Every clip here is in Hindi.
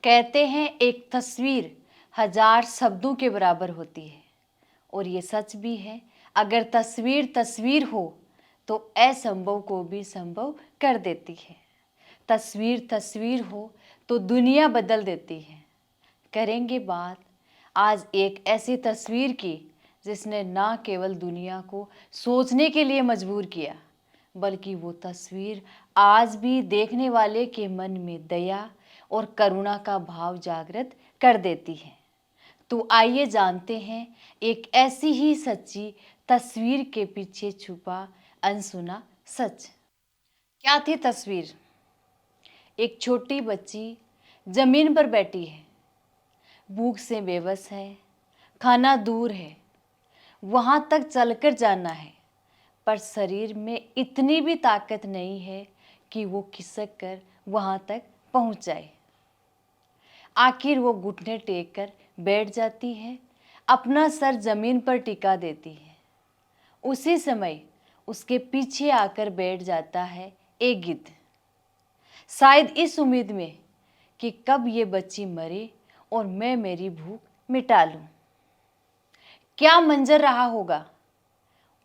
कहते हैं एक तस्वीर हजार शब्दों के बराबर होती है और ये सच भी है। अगर तस्वीर तस्वीर हो तो असंभव को भी संभव कर देती है। तस्वीर तस्वीर हो तो दुनिया बदल देती है। करेंगे बात आज एक ऐसी तस्वीर की जिसने ना केवल दुनिया को सोचने के लिए मजबूर किया, बल्कि वो तस्वीर आज भी देखने वाले के मन में दया और करुणा का भाव जागृत कर देती है। तो आइए जानते हैं एक ऐसी ही सच्ची तस्वीर के पीछे छुपा अनसुना सच। क्या थी तस्वीर? एक छोटी बच्ची जमीन पर बैठी है, भूख से बेबस है, खाना दूर है, वहां तक चलकर जाना है, पर शरीर में इतनी भी ताकत नहीं है कि वो खिसक कर वहां तक पहुंच जाए। आखिर वो घुटने टेक कर बैठ जाती है, अपना सर जमीन पर टिका देती है। उसी समय उसके पीछे आकर बैठ जाता है एक गिद्ध, शायद इस उम्मीद में कि कब ये बच्ची मरे और मैं मेरी भूख मिटा लूं। क्या मंजर रहा होगा।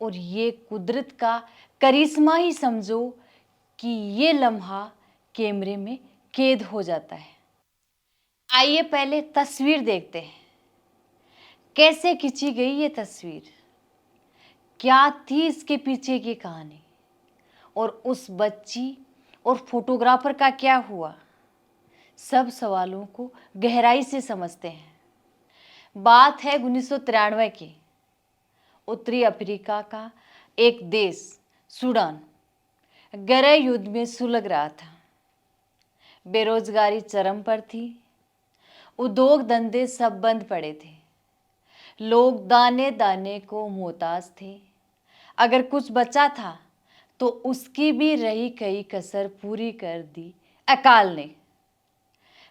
और ये कुदरत का करिश्मा ही समझो कि ये लम्हा कैमरे में कैद हो जाता है। आइए पहले तस्वीर देखते हैं, कैसे खींची गई ये तस्वीर, क्या थी इसके पीछे की कहानी, और उस बच्ची और फोटोग्राफर का क्या हुआ। सब सवालों को गहराई से समझते हैं। बात है 1993 की। उत्तरी अफ्रीका का एक देश सूडान गृह युद्ध में सुलग रहा था। बेरोजगारी चरम पर थी, उद्योग धंधे सब बंद पड़े थे, लोग दाने दाने को मोहताज थे। अगर कुछ बचा था तो उसकी भी रही कई कसर पूरी कर दी अकाल ने।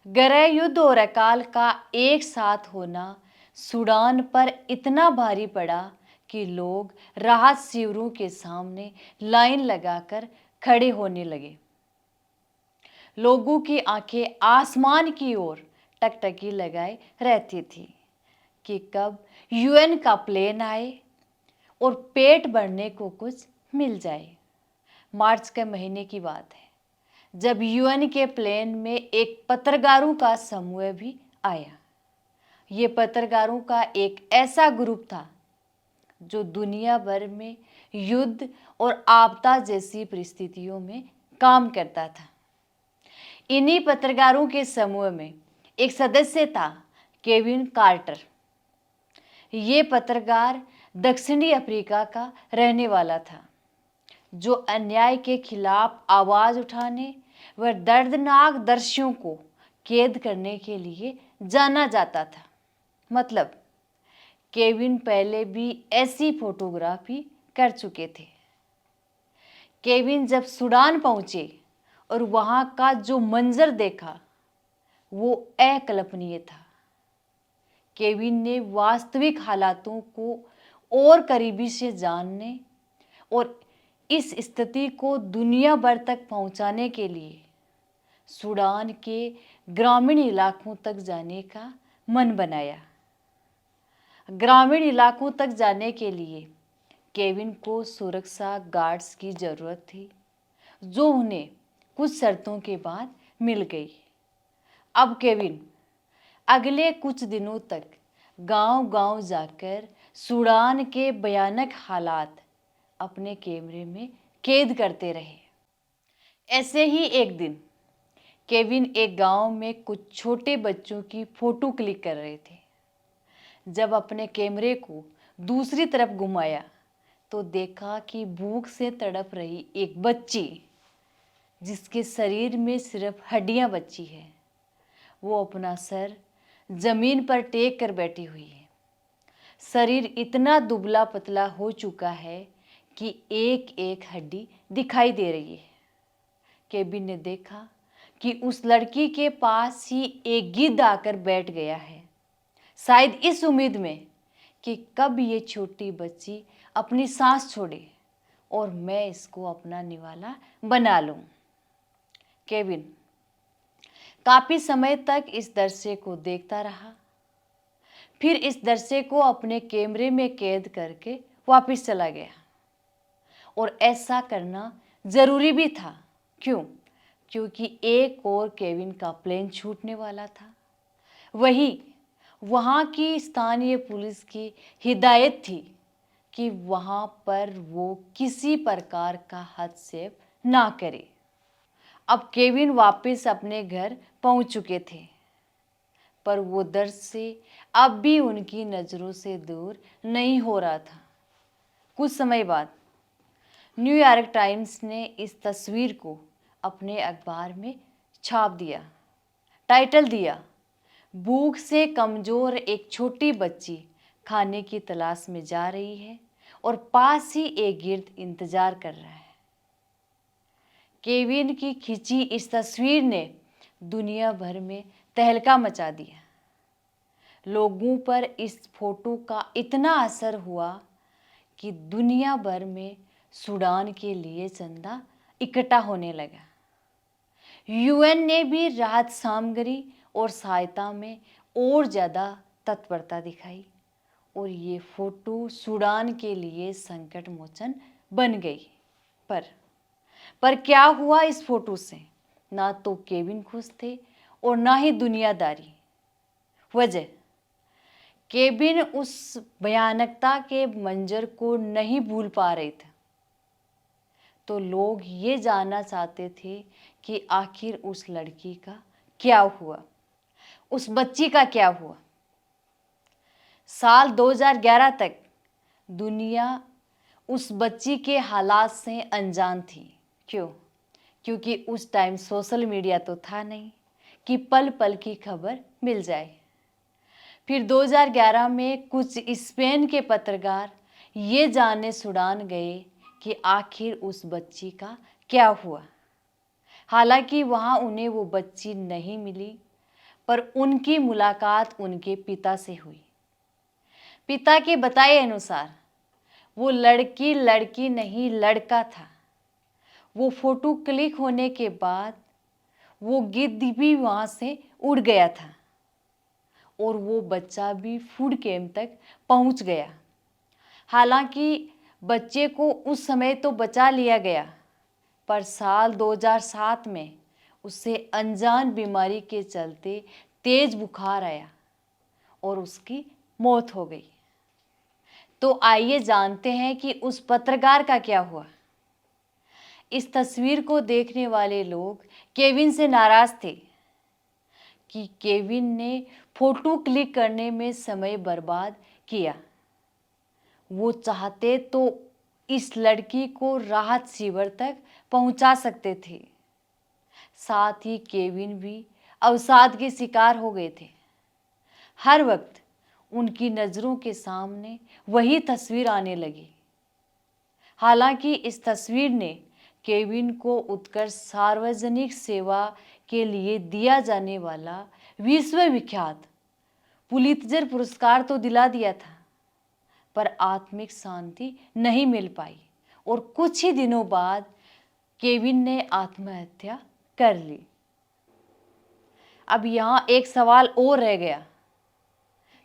गृह युद्ध और अकाल का एक साथ होना सूडान पर इतना भारी पड़ा कि लोग राहत शिविरों के सामने लाइन लगाकर खड़े होने लगे। लोगों की आंखें आसमान की ओर टकटकी लगाए रहती थी कि कब यूएन का प्लेन आए और पेट भरने को कुछ मिल जाए। मार्च के महीने की बात है, जब यूएन के प्लेन में एक पत्रकारों का समूह भी आया। ये पत्रकारों का एक ऐसा ग्रुप था जो दुनिया भर में युद्ध और आपदा जैसी परिस्थितियों में काम करता था। इन्हीं पत्रकारों के समूह में एक सदस्य था केविन कार्टर। ये पत्रकार दक्षिणी अफ्रीका का रहने वाला था, जो अन्याय के खिलाफ आवाज उठाने व दर्दनाक दृश्यों को कैद करने के लिए जाना जाता था। मतलब केविन पहले भी ऐसी फोटोग्राफी कर चुके थे। केविन जब सूडान पहुंचे और वहां का जो मंजर देखा वो अकल्पनीय था। केविन ने वास्तविक हालातों को और करीबी से जानने और इस स्थिति को दुनिया भर तक पहुंचाने के लिए सूडान के ग्रामीण इलाकों तक जाने का मन बनाया। ग्रामीण इलाकों तक जाने के लिए केविन को सुरक्षा गार्ड्स की जरूरत थी, जो उन्हें कुछ शर्तों के बाद मिल गई। अब केविन अगले कुछ दिनों तक गांव-गांव जाकर सूडान के भयानक हालात अपने कैमरे में कैद करते रहे। ऐसे ही एक दिन केविन एक गांव में कुछ छोटे बच्चों की फोटो क्लिक कर रहे थे। जब अपने कैमरे को दूसरी तरफ घुमाया तो देखा कि भूख से तड़प रही एक बच्ची, जिसके शरीर में सिर्फ हड्डियां बची है, वो अपना सर जमीन पर टेक कर बैठी हुई है। शरीर इतना दुबला पतला हो चुका है कि एक एक हड्डी दिखाई दे रही है। केविन ने देखा कि उस लड़की के पास ही एक गिद्ध आकर बैठ गया है, शायद इस उम्मीद में कि कब ये छोटी बच्ची अपनी सांस छोड़े और मैं इसको अपना निवाला बना लूं। केविन काफी समय तक इस दृश्य को देखता रहा। फिर इस दृश्य को अपने कैमरे में कैद करके वापस चला गया। और ऐसा करना जरूरी भी था। क्यों? क्योंकि एक और केविन का प्लेन छूटने वाला था। वहां की स्थानीय पुलिस की हिदायत थी कि वहां पर वो किसी प्रकार का हस्तक्षेप ना करे। अब केविन वापस अपने घर पहुंच चुके थे, पर वो दृश्य अब भी उनकी नजरों से दूर नहीं हो रहा था। कुछ समय बाद न्यूयॉर्क टाइम्स ने इस तस्वीर को अपने अखबार में छाप दिया। टाइटल दिया, भूख से कमजोर एक छोटी बच्ची खाने की तलाश में जा रही है और पास ही एक गिर्द इंतजार कर रहा है। केविन की खींची इस तस्वीर ने दुनिया भर में तहलका मचा दिया। लोगों पर इस फोटो का इतना असर हुआ कि दुनिया भर में सूडान के लिए चंदा इकट्ठा होने लगा। यूएन ने भी राहत सामग्री और सहायता में और ज़्यादा तत्परता दिखाई और ये फोटो सूडान के लिए संकट मोचन बन गई। पर क्या हुआ इस फोटो से? ना तो केविन खुश थे और ना ही दुनियादारी। वजह, केविन उस भयानकता के मंजर को नहीं भूल पा रहे थे। तो लोग ये जानना चाहते थे कि आखिर उस लड़की का क्या हुआ, उस बच्ची का क्या हुआ। साल 2011 तक दुनिया उस बच्ची के हालात से अनजान थी। क्यों? क्योंकि उस टाइम सोशल मीडिया तो था नहीं कि पल पल की खबर मिल जाए। फिर 2011 में कुछ स्पेन के पत्रकार ये जानने सूडान गए कि आखिर उस बच्ची का क्या हुआ। हालांकि वहां उन्हें वो बच्ची नहीं मिली, पर उनकी मुलाकात उनके पिता से हुई। पिता के बताए अनुसार वो लड़की नहीं लड़का था। वो फोटो क्लिक होने के बाद वो गिद्ध भी वहां से उड़ गया था और वो बच्चा भी फूड कैंप तक पहुंच गया। हालांकि बच्चे को उस समय तो बचा लिया गया, पर साल 2007 में उसे अनजान बीमारी के चलते तेज बुखार आया और उसकी मौत हो गई। तो आइए जानते हैं कि उस पत्रकार का क्या हुआ। इस तस्वीर को देखने वाले लोग केविन से नाराज थे कि केविन ने फोटो क्लिक करने में समय बर्बाद किया। वो चाहते तो इस लड़की को राहत शिविर तक पहुंचा सकते थे। साथ ही केविन भी अवसाद के शिकार हो गए थे। हर वक्त उनकी नजरों के सामने वही तस्वीर आने लगी। हालांकि इस तस्वीर ने केविन को उत्कृष्ट सार्वजनिक सेवा के लिए दिया जाने वाला विश्वविख्यात पुलित्जर पुरस्कार तो दिला दिया था, पर आत्मिक शांति नहीं मिल पाई और कुछ ही दिनों बाद केविन ने आत्महत्या कर ली। अब यहाँ एक सवाल और रह गया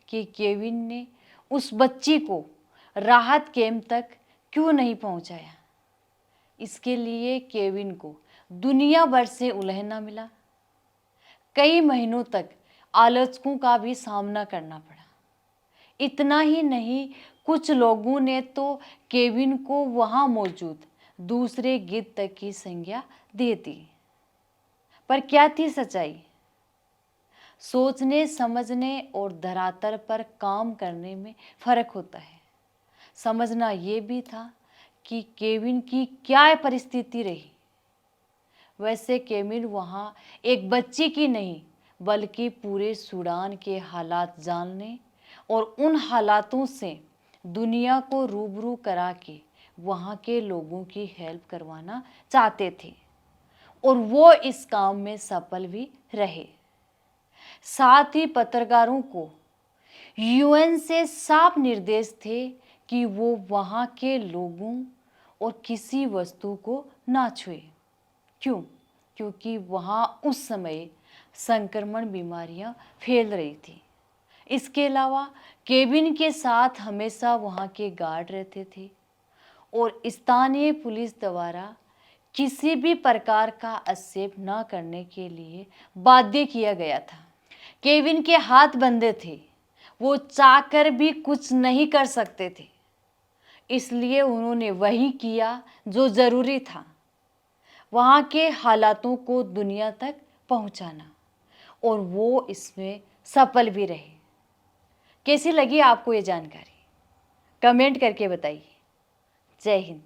कि केविन ने उस बच्ची को राहत कैंप तक क्यों नहीं पहुंचाया। इसके लिए केविन को दुनिया भर से उल्हेना मिला। कई महीनों तक आलोचकों का भी सामना करना पड़ा। इतना ही नहीं, कुछ लोगों ने तो केविन को वहां मौजूद दूसरे गिद्ध तक की संज्ञा दे दी। पर क्या थी सच्चाई? सोचने समझने और धरातल पर काम करने में फर्क होता है। समझना ये भी था कि केविन की क्या परिस्थिति रही। वैसे केविन वहां एक बच्ची की नहीं, बल्कि पूरे सूडान के हालात जानने और उन हालातों से दुनिया को रूबरू करा के वहां के लोगों की हेल्प करवाना चाहते थे और वो इस काम में सफल भी रहे। साथ ही पत्रकारों को यूएन से साफ निर्देश थे कि वो वहां के लोगों और किसी वस्तु को ना छुए। क्यों? क्योंकि वहां उस समय संक्रमण बीमारियां फैल रही थी। इसके अलावा केबिन के साथ हमेशा वहाँ के गार्ड रहते थे और स्थानीय पुलिस द्वारा किसी भी प्रकार का आक्षेप न करने के लिए बाध्य किया गया था। केविन के हाथ बंधे थे, वो चाहकर भी कुछ नहीं कर सकते थे, इसलिए उन्होंने वही किया जो जरूरी था, वहाँ के हालातों को दुनिया तक पहुँचाना, और वो इसमें सफल भी रहे। कैसी लगी आपको ये जानकारी? कमेंट करके बताइए। जय हिंद।